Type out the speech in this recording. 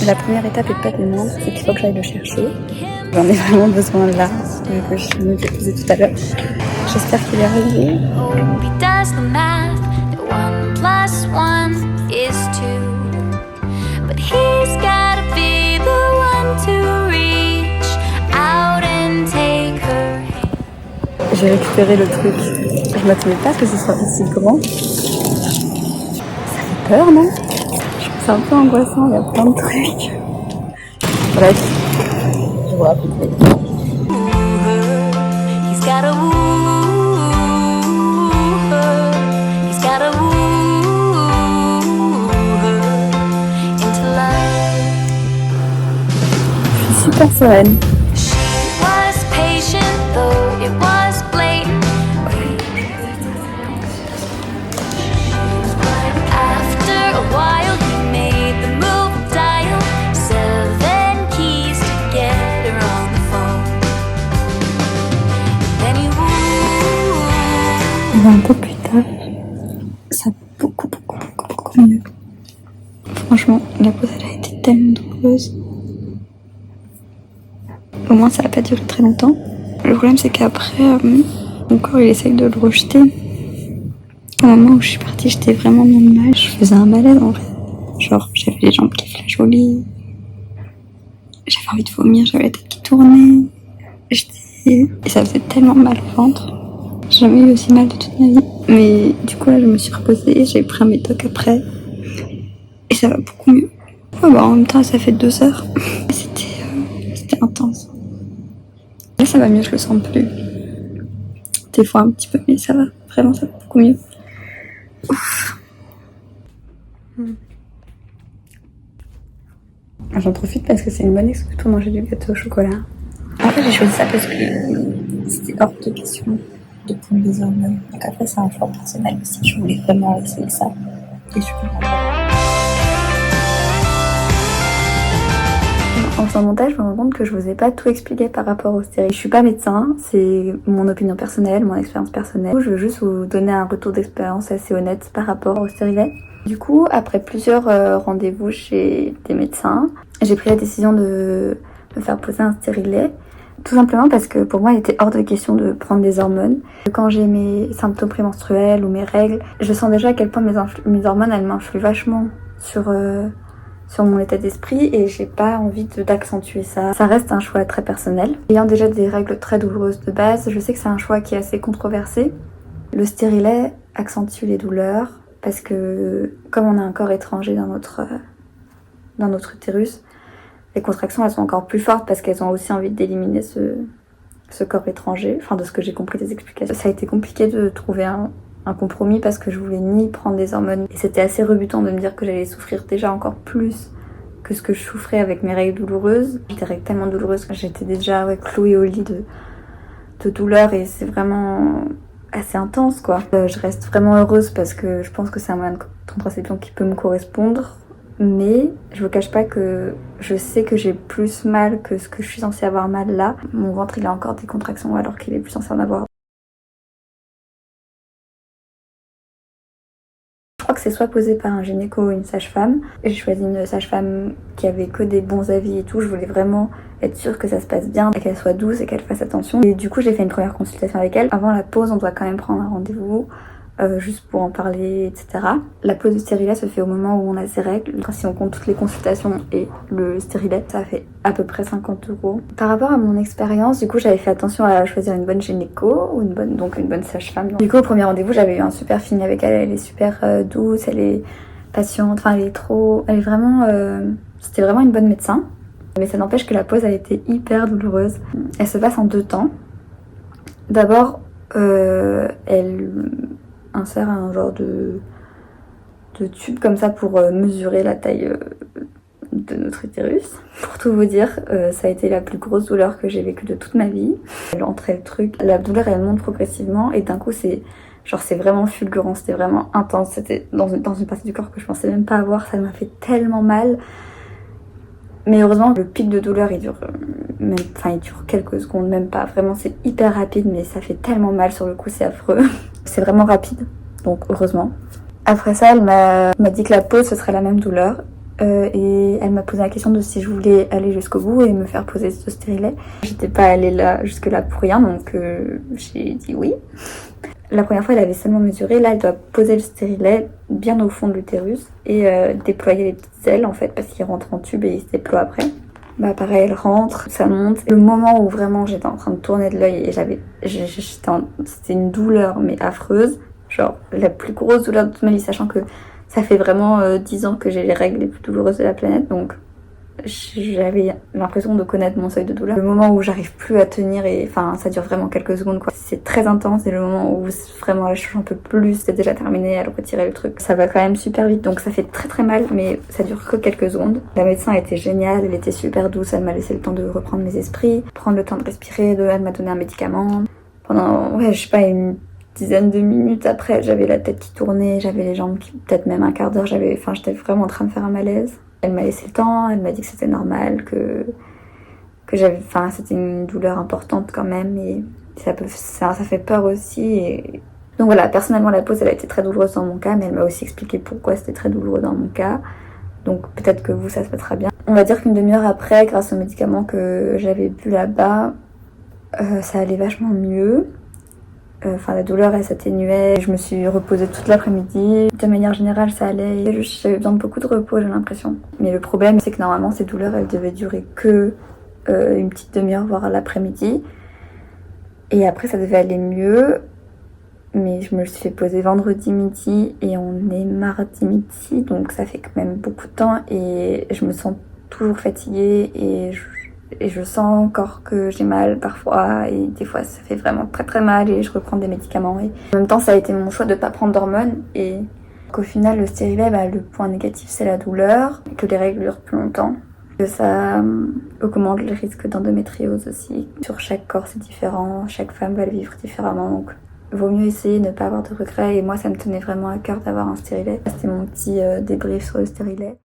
La première étape et pas des moindres, c'est qu'il faut que j'aille le chercher. J'en ai vraiment besoin là, que je me disais tout à l'heure. J'espère qu'il est arrivé. J'ai récupéré le truc. Je m'attendais pas que ce soit aussi grand. Ça fait peur, non? C'est un peu angoissant, il y a plein de trucs. Bref, je vous raconterai. Je suis super sereine. Un peu plus tard, ça va beaucoup mieux. Franchement, la pause elle a été tellement douloureuse. Au moins ça n'a pas duré très longtemps. Le problème c'est qu'après, mon corps il essaye de le rejeter. Au moment où je suis partie, j'étais vraiment dans le mal. Je faisais un malaise en fait. Genre j'avais les jambes qui flashaient au lit. J'avais envie de vomir, j'avais la tête qui tournait. Et ça faisait tellement mal au ventre. J'ai jamais eu aussi mal de toute ma vie. Mais du coup là je me suis reposée, j'ai pris un médoc après. Et ça va beaucoup mieux. Ouais, bah, en même temps ça fait 2 heures. C'était intense. Là ça va mieux, je le sens plus. Des fois un petit peu, mais ça va. Vraiment ça va beaucoup mieux. Ouf. J'en profite parce que c'est une bonne excuse pour manger du gâteau au chocolat. En fait j'ai choisi ça parce que c'était hors de question de prendre des hormones. Donc après c'est un choix personnel aussi, je voulais vraiment essayer ça. Et je suis contente. En faisant le montage, je me rends compte que je vous ai pas tout expliqué par rapport au stérilet. Je suis pas médecin, c'est mon opinion personnelle, mon expérience personnelle. Je veux juste vous donner un retour d'expérience assez honnête par rapport au stérilet. Du coup, après plusieurs rendez-vous chez des médecins, j'ai pris la décision de me faire poser un stérilet. Tout simplement parce que pour moi, il était hors de question de prendre des hormones. Quand j'ai mes symptômes prémenstruels ou mes règles, je sens déjà à quel point mes hormones, elles m'influent vachement sur mon état d'esprit et j'ai pas envie d'accentuer ça. Ça reste un choix très personnel. Ayant déjà des règles très douloureuses de base, je sais que c'est un choix qui est assez controversé. Le stérilet accentue les douleurs parce que comme on a un corps étranger dans notre utérus, les contractions elles sont encore plus fortes parce qu'elles ont aussi envie d'éliminer ce corps étranger, enfin de ce que j'ai compris des explications. Ça a été compliqué de trouver un compromis parce que je voulais ni prendre des hormones et c'était assez rebutant de me dire que j'allais souffrir déjà encore plus que ce que je souffrais avec mes règles douloureuses. J'ai des règles tellement douloureuses que j'étais déjà clouée au lit de douleur et c'est vraiment assez intense quoi. Je reste vraiment heureuse parce que je pense que c'est un moyen de contraception qui peut me correspondre. Mais je vous cache pas que je sais que j'ai plus mal que ce que je suis censée avoir mal là. Mon ventre il a encore des contractions alors qu'il est plus censé en avoir. Je crois que c'est soit posé par un gynéco ou une sage-femme. J'ai choisi une sage-femme qui avait que des bons avis et tout. Je voulais vraiment être sûre que ça se passe bien, qu'elle soit douce et qu'elle fasse attention. Et du coup j'ai fait une première consultation avec elle. Avant la pause on doit quand même prendre un rendez-vous. Juste pour en parler, etc. La pause du stérilet se fait au moment où on a ses règles. Si on compte toutes les consultations et le stérilet, ça fait à peu près 50 €. Par rapport à mon expérience, du coup, j'avais fait attention à choisir une bonne gynéco, ou une bonne sage-femme. Du coup, au premier rendez-vous, j'avais eu un super feeling avec elle. Elle est super douce, elle est patiente, enfin, elle est vraiment, c'était vraiment une bonne médecin. Mais ça n'empêche que la pause, elle était hyper douloureuse. Elle se passe en 2 temps. D'abord, elle insère un genre de tube comme ça pour mesurer la taille de notre utérus. Pour tout vous dire, ça a été la plus grosse douleur que j'ai vécue de toute ma vie. Elle entrait le truc, la douleur elle monte progressivement et d'un coup c'est vraiment fulgurant, c'était vraiment intense. C'était dans une partie du corps que je pensais même pas avoir, ça m'a fait tellement mal. Mais heureusement le pic de douleur il dure quelques secondes, même pas. Vraiment c'est hyper rapide mais ça fait tellement mal sur le coup, c'est affreux. C'est vraiment rapide, donc heureusement. Après ça, elle m'a dit que la pause, ce serait la même douleur. et elle m'a posé la question de si je voulais aller jusqu'au bout et me faire poser ce stérilet. J'étais pas allée là, jusque là pour rien, donc j'ai dit oui. La première fois, elle avait seulement mesuré. Là, elle doit poser le stérilet bien au fond de l'utérus et déployer les petites ailes en fait, parce qu'il rentre en tube et il se déploie après. Bah pareil, elle rentre, ça monte. Le moment où vraiment j'étais en train de tourner de l'œil et c'était une douleur mais affreuse, genre la plus grosse douleur de toute ma vie, sachant que ça fait vraiment 10 ans que j'ai les règles les plus douloureuses de la planète, donc j'avais l'impression de connaître mon seuil de douleur. Le moment où j'arrive plus à tenir, et enfin ça dure vraiment quelques secondes quoi. C'est très intense, et le moment où vraiment là je suis un peu plus, c'est déjà terminé, elle retirait le truc. Ça va quand même super vite, donc ça fait très très mal, mais ça dure que quelques secondes. La médecin était géniale, elle était super douce, elle m'a laissé le temps de reprendre mes esprits, prendre le temps de respirer, elle m'a donné un médicament. Pendant, ouais, je sais pas, une dizaine de minutes après, j'avais la tête qui tournait, j'avais les jambes qui, peut-être même un quart d'heure, j'étais vraiment en train de faire un malaise. Elle m'a laissé le temps, elle m'a dit que c'était normal, que c'était une douleur importante quand même, et ça fait peur aussi. Et donc voilà, personnellement la pause elle a été très douloureuse dans mon cas, mais elle m'a aussi expliqué pourquoi c'était très douloureux dans mon cas. Donc peut-être que vous ça se passera bien. On va dire qu'une demi-heure après, grâce aux médicaments que j'avais bu là-bas, ça allait vachement mieux. La douleur elle s'atténuait, je me suis reposée toute l'après-midi. De manière générale ça allait, j'avais besoin de beaucoup de repos j'ai l'impression. Mais le problème c'est que normalement ces douleurs elles devaient durer que une petite demi-heure voire l'après-midi. Et après ça devait aller mieux. Mais je me suis fait poser vendredi midi et on est mardi midi, donc ça fait quand même beaucoup de temps et je me sens toujours fatiguée et je sens encore que j'ai mal parfois, et des fois ça fait vraiment très très mal et je reprends des médicaments. Et en même temps ça a été mon choix de pas prendre d'hormones, et qu'au final le stérilet, le point négatif c'est la douleur, que les règles durent plus longtemps, que ça augmente le risque d'endométriose aussi. Sur chaque corps c'est différent, chaque femme va le vivre différemment, donc vaut mieux essayer de ne pas avoir de regrets. Et moi ça me tenait vraiment à cœur d'avoir un stérilet. C'était mon petit débrief sur le stérilet.